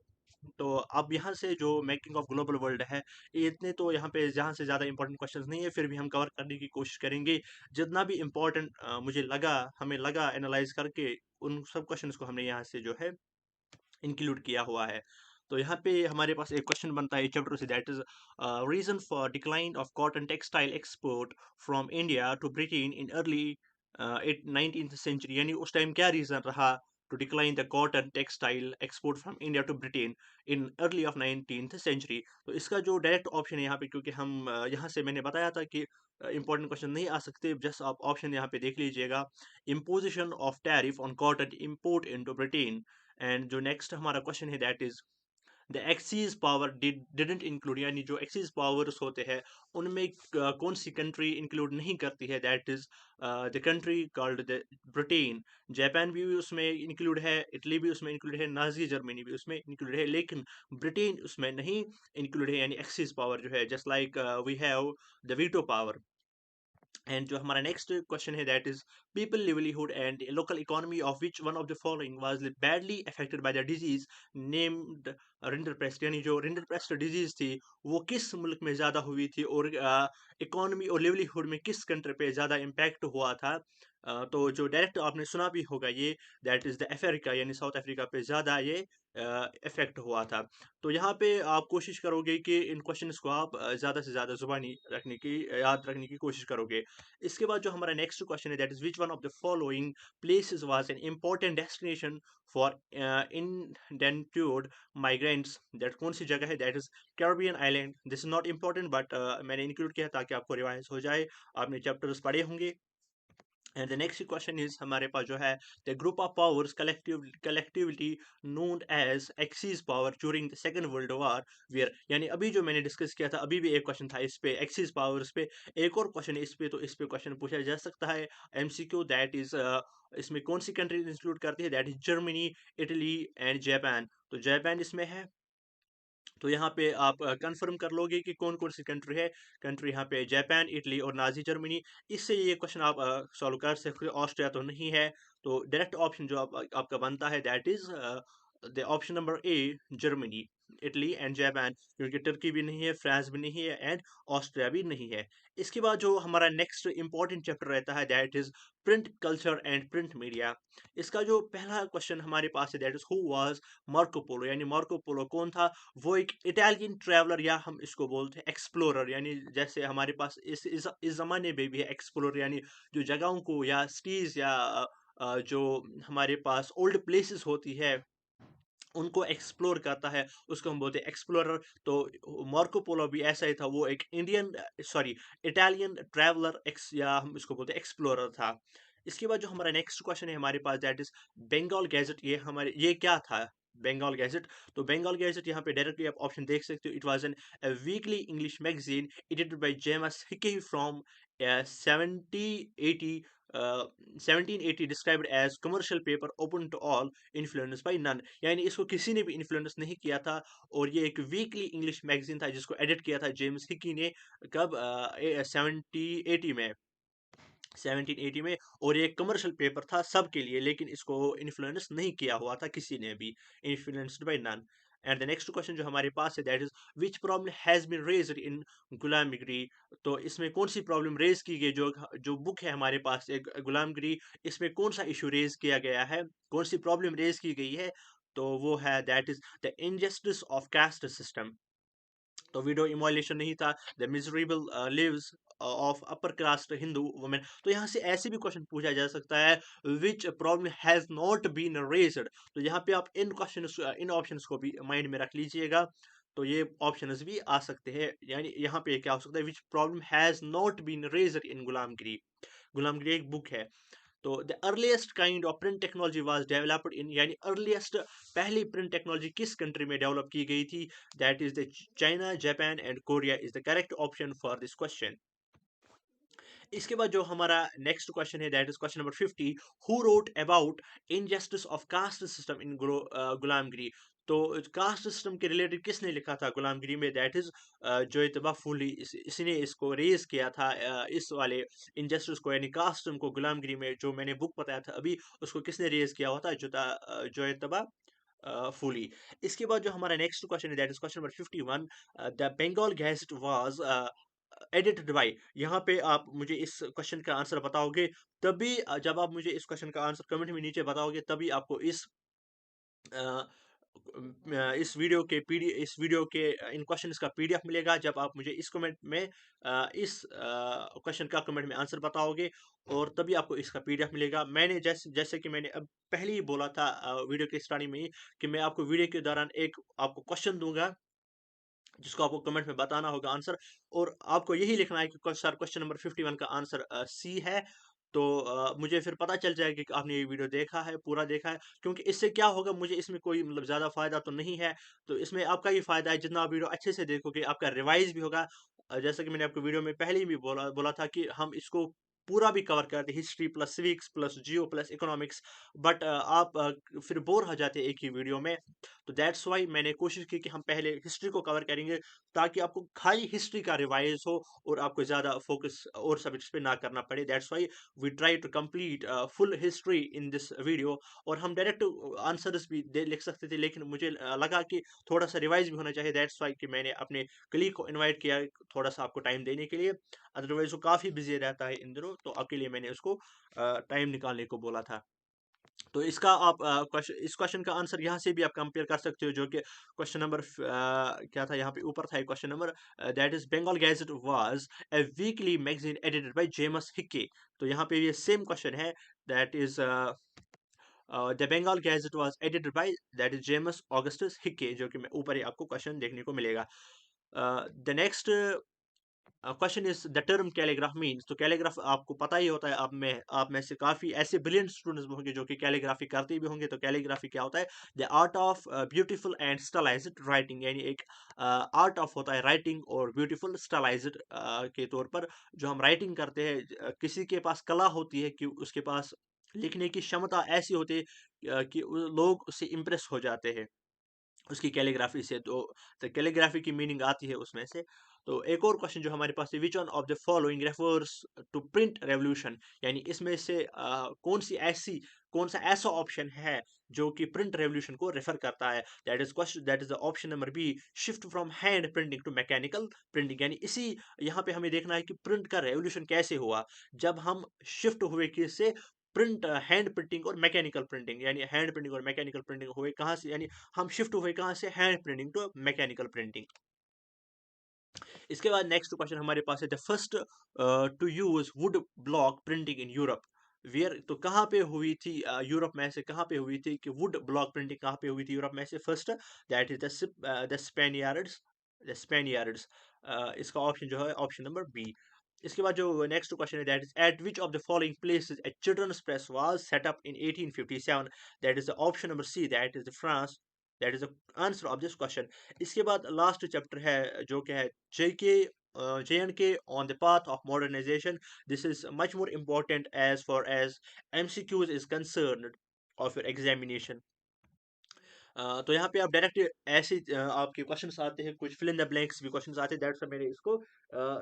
Speaker 1: तो अब यहाँ से जो मेकिंग ऑफ ग्लोबल वर्ल्ड है, ये इतने तो यहाँ पे जहाँ से ज़्यादा इंपॉर्टेंट क्वेश्चंस नहीं है, फिर भी हम कवर करने की कोशिश करेंगे. जितना भी इम्पोर्टेंट मुझे लगा, हमें लगा एनालाइज करके, उन सब क्वेश्चंस को हमने यहाँ से जो है इंक्लूड किया हुआ है. तो यहाँ पे हमारे पास एक क्वेश्चन बनता है चैप्टर से, that is reason for decline of cotton textile export from India to Britain in early 19th century. यानी उस टाइम क्या रीजन रहा to decline the cotton textile export from India to Britain in early of 19th century. तो इसका जो direct option है यहाँ पे, क्योंकि हम यहाँ से मैंने बताया था कि इंपॉर्टेंट क्वेश्चन नहीं आ सकते, जस्ट आप ऑप्शन यहाँ पे देख लीजिएगा. Imposition of tariff on cotton import into Britain. And जो नेक्स्ट हमारा क्वेश्चन है that is the excise power didn't include. यानी जो एक्सीज पावर्स होते हैं उनमें कौन सी कंट्री इंक्लूड नहीं करती है, that is the country called the Britain. Japan भी उसमें इंक्लूड है, इटली भी उसमें इंक्लूड है, नाजी जर्मनी भी उसमें इंक्लूड है, लेकिन ब्रिटेन उसमें नहीं इंक्लूड है. यानी एक्सीज पावर जो है, just like we have the veto power. And जो हमारा नेक्स्ट क्वेश्चन है that is people livelihood and local economy of which one of the following was badly affected by the disease named rinderpest. यानी जो rinderpest disease थी वो किस मुल्क में ज़्यादा हुई थी और इकोनॉमी और लिवलीहुड में किस कंट्री पे ज़्यादा इम्पैक्ट हुआ था. तो जो डायरेक्ट आपने सुना भी होगा ये, दैट इज़ द अफ्रीका, यानी साउथ अफ्रीका पे ज़्यादा ये इफेक्ट हुआ था. तो यहाँ पे आप कोशिश करोगे कि इन क्वेश्चंस को आप ज़्यादा से ज़्यादा ज़ुबानी रखने की, याद रखने की कोशिश करोगे. इसके बाद जो हमारा नेक्स्ट क्वेश्चन है that is which one of the following places was an important destination for indentured migrants. That कौन सी जगह है, that is Caribbean island. This is not important but मैंने इंक्लूड किया ताकि आपको रिवाइज हो जाए, आपने चैप्टर्स पढ़े होंगे. And the next question is हमारे पास जो है the group of powers collectivity known as axis power during the second world war were. यानी अभी जो मैंने डिस्कस किया था, अभी भी एक क्वेश्चन था इस पे, एक्सिस पावर्स पे. एक और क्वेश्चन है इस पे, तो इस पे क्वेश्चन पूछा जा सकता है एमसीक्यू. दैट इज इसमें कौन सी कंट्री इंक्लूड करती है, that is Germany, Italy and Japan. तो जापान इसमें है. तो यहाँ पे आप कंफर्म कर लोगे कि कौन कौन सी कंट्री है. कंट्री यहाँ पे जापान, इटली और नाजी जर्मनी. इससे ये क्वेश्चन आप सॉल्व कर सकते हो. ऑस्ट्रिया तो नहीं है. तो डायरेक्ट ऑप्शन जो आपका बनता है that is the option number A, Germany, Italy and Japan, क्योंकि टर्की भी नहीं है, फ्रांस भी नहीं है एंड ऑस्ट्रिया भी नहीं है. इसके बाद जो हमारा नेक्स्ट इंपॉर्टेंट चैप्टर रहता है that is print culture and print media. इसका जो पहला क्वेश्चन हमारे पास है that is who was Marco Polo. यानी मार्को पोलो कौन था? वो एक इटालियन ट्रैवलर, या हम इसको बोलते हैं एक्सप्लोरर. यानी जैसे हमारे पास इस ज़माने में भी है एक्सप्लोरर, यानी जो जगहों को या सिटीज़ या जो हमारे पास ओल्ड प्लेसेस होती है उनको एक्सप्लोर करता है, उसको हम बोलते हैं एक्सप्लोरर. तो मार्को पोलो भी ऐसा ही था, वो एक Indian, sorry, Italian traveller x, या हम इसको बोलते हैं एक्सप्लोरर था. इसके बाद जो हमारा नेक्स्ट क्वेश्चन है हमारे पास दैट इज बंगाल गैजेट. ये क्या था बंगाल गैजेट? तो बंगाल गैजेट यहाँ पे डायरेक्टली आप ऑप्शन देख सकते हो. It was an weekly English magazine edited by James Hicky from 7080 1780 described as commercial paper open to all, influence by none, यानी इसको किसी ने भी इन्फ्लुएंस नहीं किया था। और ये एक वीकली इंग्लिश मैगजीन था जिसको एडिट किया था जेम्स हिकी ने, कब 1780 में, 1780 में। और ये कमर्शियल पेपर था सबके लिए, लेकिन इसको इन्फ्लुएंस नहीं किया हुआ था किसी ने भी, influenced by none. And the next question जो हमारे पास है that is which problem has been raised in Gulamgiri. तो इसमें कौन सी प्रॉब्लम रेज की गई, जो जो बुक है हमारे पास एक गुलामगिरी, इसमें कौन सा इशू रेज किया गया है, कौन सी प्रॉब्लम रेज की गई है। तो वो है that is the injustice of caste system. तो विडो इमोलेशन नहीं था, the miserable lives of upper caste Hindu women. तो यहाँ से ऐसे भी क्वेश्चन पूछा जा सकता है, which problem has not been raised. तो यहाँ पे आप इन क्वेश्चन, इन ऑप्शंस को भी माइंड में रख लीजिएगा। तो ये ऑप्शंस भी आ सकते हैं, यानी यहाँ पे क्या हो सकता है, which problem has not been raised in Gulamgiri. Gulamgiri एक बुक है। तो the earliest kind of print technology was developed in, यानी अर्लीस्ट पहली प्रिंट टेक्नोलॉजी किस कंट्री में डेवलप की गई थी, that is the China, Japan and Korea is the correct option for this question. इसके बाद जो हमारा नेक्स्ट क्वेश्चन है that is question number 50, who wrote about injustice of caste system in Gulamgiri. तो कास्ट सिस्टम के रिलेटेड किसने लिखा था गुलामगिरी में, दैट इज जोइतबा फूली, इसने इसको रेज किया था, इस वाले इनजस्टिस को, यानी कास्ट सिस्टम को गुलामगिरी में, जो मैंने बुक बताया था अभी, उसको किसने रेज किया हुआ था, जोइतबा फूली। इसके बाद जो हमारा नेक्स्ट क्वेश्चन है that is question number 51, the Bengal gazette was edited by. यहाँ पे आप मुझे इस क्वेश्चन का आंसर बताओगे तभी, जब आप मुझे इस क्वेश्चन का आंसर कमेंट में नीचे बताओगे तभी आपको अ, इस वीडियो के इस वीडियो के इन क्वेश्चंस का पीडीएफ मिलेगा, जब आप मुझे इस कमेंट में इस क्वेश्चन का कमेंट में आंसर बताओगे, और तभी आपको इसका पीडीएफ मिलेगा। मैंने जैसे जैसे कि मैंने अब पहले ही बोला था वीडियो के स्टार्टिंग में ही, कि मैं आपको वीडियो के दौरान एक आपको क्वेश्चन दूंगा जिसको आपको कमेंट में बताना होगा आंसर, और आपको यही लिखना है कि सर क्वेश्चन नंबर 51 का आंसर सी है। तो मुझे फिर पता चल जाएगा कि आपने ये वीडियो देखा है, पूरा देखा है, क्योंकि इससे क्या होगा, मुझे इसमें कोई मतलब ज़्यादा फ़ायदा तो नहीं है। तो इसमें आपका ही फ़ायदा है, जितना आप वीडियो अच्छे से देखोगे आपका रिवाइज़ भी होगा। जैसा कि मैंने आपको वीडियो में पहले ही भी बोला बोला था कि हम इसको पूरा भी कवर करते हैं, history plus civics plus Jio plus economics, but आप फिर बोर हो जाते हैं एक ही वीडियो में। तो दैट्स वाई मैंने कोशिश की कि हम पहले हिस्ट्री को कवर करेंगे, ताकि आपको खाली हिस्ट्री का रिवाइज हो और आपको ज़्यादा फोकस और सब्जेक्ट्स पे ना करना पड़े। That's why we try to complete full history in this video. और हम डायरेक्ट आंसर्स भी लिख सकते थे, लेकिन मुझे लगा कि थोड़ा सा रिवाइज भी होना चाहिए। दैट्स वाई कि मैंने अपने कलीग को इन्वाइट किया थोड़ा सा आपको टाइम देने के लिए। अदरवाइज वो काफ़ी बिजी रहता है इन दिनों, तो आपके लिए मैंने उसको टाइम निकालने को बोला था। तो इसका आप इस क्वेश्चन का आंसर यहाँ से भी आप कंपेयर कर सकते हो, जो कि क्वेश्चन नंबर क्या था, यहाँ पे ऊपर था question number, that is Bengal gazette was a weekly magazine edited by James Hicky. तो यहाँ पे ये सेम क्वेश्चन है, that is the Bengal gazette was edited by, that is James Augustus Hicky, जो कि मैं ऊपर ही आपको क्वेश्चन देखने को मिलेगा। The next question is the term calligraph means. तो कैलीग्राफ आपको पता ही होता है, आप में से काफी ऐसे ब्रिलियंट स्टूडेंट्स भी होंगे जो कि कैलीग्राफी करते भी होंगे। तो कैलीग्राफी क्या होता है, the art of beautiful and stylised writing, यानी एक आर्ट ऑफ होता है राइटिंग और ब्यूटीफुल स्टाइलाइज्ड के तौर पर जो हम राइटिंग करते हैं, किसी के पास कला होती है कि उसके पास लिखने की क्षमता ऐसी होती है कि लोग उससे इम्प्रेस हो जाते हैं उसकी कैलीग्राफी से। तो कैलीग्राफी की मीनिंग आती है उसमें से। तो एक और क्वेश्चन जो हमारे पास है, which one of the following refers to print revolution, यानी इसमें से कौन सा ऐसा ऑप्शन है जो कि प्रिंट रेवोल्यूशन को रेफर करता है। That is the option number B, shift from hand printing to mechanical printing, यानी इसी यहाँ पे हमें देखना है कि प्रिंट का रेवोल्यूशन कैसे हुआ, जब हम शिफ्ट हुए किससे, प्रिंट हैंड प्रिंटिंग और मैकेनिकल प्रिंटिंग, यानी हैंड प्रिंटिंग और मैकेनिकल प्रिंटिंग हुए कहाँ से, यानी हम शिफ्ट हुए कहाँ से, hand printing to mechanical printing. इसके बाद नेक्स्ट क्वेश्चन हमारे पास है, the first to use wood block printing in Europe were. तो कहाँ पे हुई थी, यूरोप में से कहाँ पे हुई थी कि वुड ब्लॉक प्रिंटिंग कहाँ पे हुई थी यूरोप में से, first that is the Spaniards, the Spaniards. इसका ऑप्शन जो है ऑप्शन नंबर बी। इसके बाद जो नेक्स्ट क्वेश्चन है, that is at which of the following places a children's press was set up in 1857। That is the option number C, that is the France. That is the answer of this question. इसके बाद last chapter है जो कि है जेके J&K on the path of modernization. This is much more important as far as MCQs is concerned of your examination. तो यहाँ पे आप डायरेक्ट ऐसे आपके क्वेश्चंस आते हैं, कुछ फिल इन द ब्लैंक्स भी क्वेश्चंस आते हैं, दैट्स मैंने इसको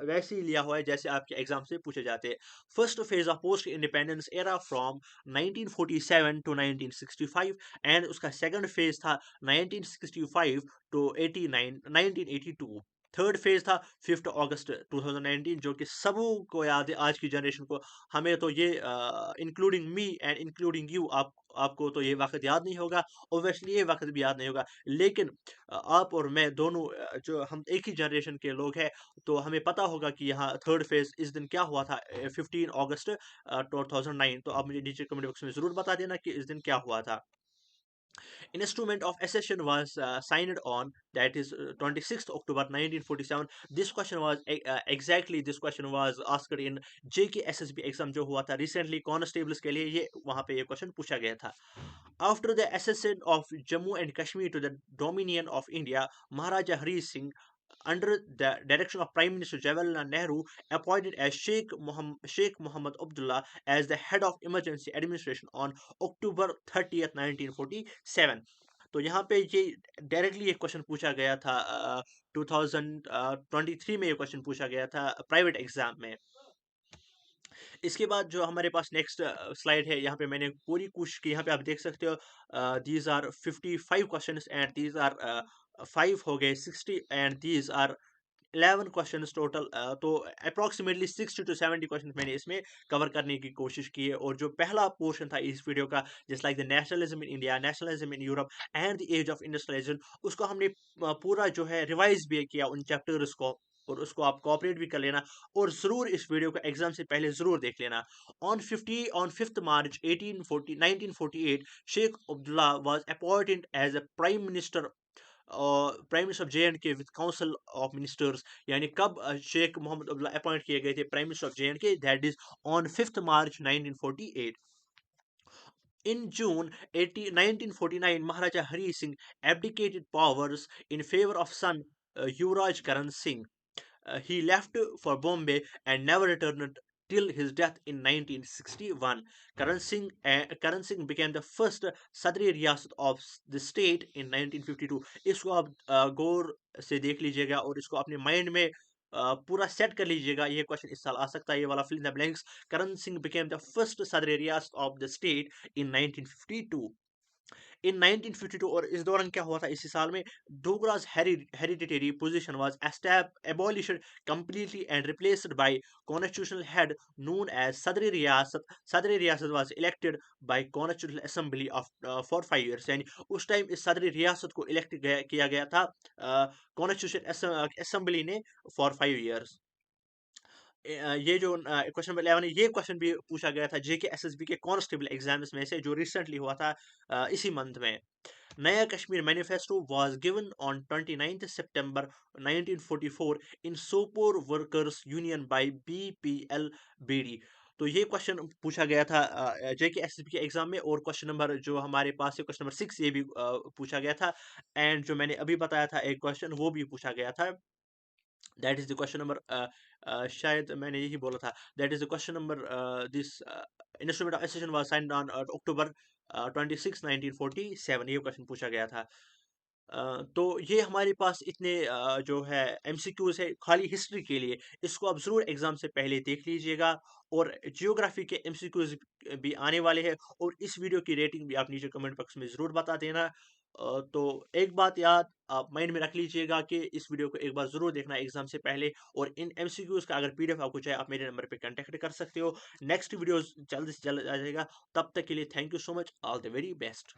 Speaker 1: वैसे ही लिया हुआ है जैसे आपके एग्जाम से पूछे जाते हैं. First phase of post independence era from 1947 to 1965, एंड उसका सेकंड फेज था 1965 टू 89 1982. थर्ड फेज था 5 अगस्त 2019, जो कि सबों को याद है, आज की जनरेशन को. हमें तो ये including me and including you, आपको तो ये वक्त याद नहीं होगा, ओब्वियसली ये वक्त भी याद नहीं होगा, लेकिन आप और मैं दोनों जो हम एक ही जनरेशन के लोग हैं, तो हमें पता होगा कि यहाँ थर्ड फेज इस दिन क्या हुआ था, 15 अगस्त 2009. तो आप मुझे नीचे कमेंट बॉक्स में ज़रूर बता देना कि इस दिन क्या हुआ था. Instrument of accession was signed on, that is 26th October 1947. This question was exactly this question was asked in JKSSB exam जो हुआ था recently constables के लिए, ये वहाँ पे ये question पूछा गया था. After the accession of Jammu and Kashmir to the dominion of India, Maharaja Hari Singh, under the direction of Prime Minister Jawaharlal Nehru, appointed as Sheikh Mohammed Abdullah as the head of emergency administration on October 30th 1947. तो यहाँ पे ये directly एक question पूछा गया था, 2023 में ये क्वेश्चन पूछा गया था प्राइवेट एग्जाम में. इसके बाद जो हमारे पास नेक्स्ट स्लाइड है, यहाँ पे मैंने पूरी कोशिश की, यहाँ पे आप देख सकते हो, these are 55 questions and these are 5 हो गए 60 and these are 11 questions total. तो अप्रॉक्सीमेटली 60 टू 70 क्वेश्चन मैंने इसमें कवर करने की कोशिश की है. और जो पहला पोर्शन था इस वीडियो का, just like the nationalism in India, nationalism in Europe and the age of industrialisation, उसको हमने पूरा जो है रिवाइज भी किया उन चैप्टर्स को, और उसको आप कोऑपरेट भी कर लेना, और ज़रूर इस वीडियो को एग्जाम से पहले ज़रूर देख लेना. On 5th March 1948, Sheikh Abdullah was appointed as a prime minister of J&K with council of ministers. यानी कब शेख मोहम्मद अब्दुल्ला अपॉइंट किए गए थे prime minister of J&K, that is on 5th March 1948. In June 1949, Maharaja Hari Singh abdicated powers in favor of son Yuvraj Karan Singh. He left for Bombay and never returned till his death in 1961. Karan Singh became the first Sadri Riyasat of the state in 1952. इसको आप गौर से देख लीजिएगा और इसको अपने mind में पूरा सेट कर लीजिएगा. ये क्वेश्चन इस साल आ सकता है, ये वाला fill in the blanks. Karan Singh became the first Sadar Riyasat of the state in 1952. In 1952, और इस दौरान क्या हुआ था इसी साल में, डोगरा's hereditary position was abolished completely and replaced by constitutional head known as Sadri Riyasat. Sadri Riyasat was elected by constitutional assembly of for 5 years. यानी उस टाइम इस सदरी रियासत को इलेक्ट किया गया था कॉन्स्टिट्यूशन असेंबली ने फॉर 5 years. ये जो क्वेश्चन नंबर 11 है, ये क्वेश्चन भी पूछा गया था JKSSB के कांस्टेबल एग्जाम्स में से, जो रिसेंटली हुआ था इसी मंथ में. Naya Kashmir manifesto was given on 29th September 1944 in Sopore workers union by BPLBD. तो ये क्वेश्चन पूछा गया था JKSSB के एग्जाम में. और क्वेश्चन नंबर जो हमारे पास है, क्वेश्चन नंबर 6, ये भी पूछा गया था. एंड जो मैंने अभी बताया था एक क्वेश्चन, वो भी पूछा गया था. That is the question number, शायद मैंने यही बोला था, that is the question number, this instrument of accession was signed on October 26 1947. ये क्वेश्चन पूछा गया था. तो ये हमारे पास इतने जो है MCQs है खाली हिस्ट्री के लिए. इसको आप ज़रूर एग्जाम से पहले देख लीजिएगा. और जियोग्राफी के MCQs भी आने वाले हैं, और इस वीडियो की रेटिंग भी आप नीचे कमेंट बॉक्स में ज़रूर बता देना. तो एक बात याद आप माइंड में रख लीजिएगा कि इस वीडियो को एक बार ज़रूर देखना एग्जाम से पहले. और इन MCQs का अगर PDF आपको चाहिए, आप मेरे नंबर पे कांटेक्ट कर सकते हो. नेक्स्ट वीडियो जल्द से जल्द आ जाएगा. तब तक के लिए thank you so much. All the very best.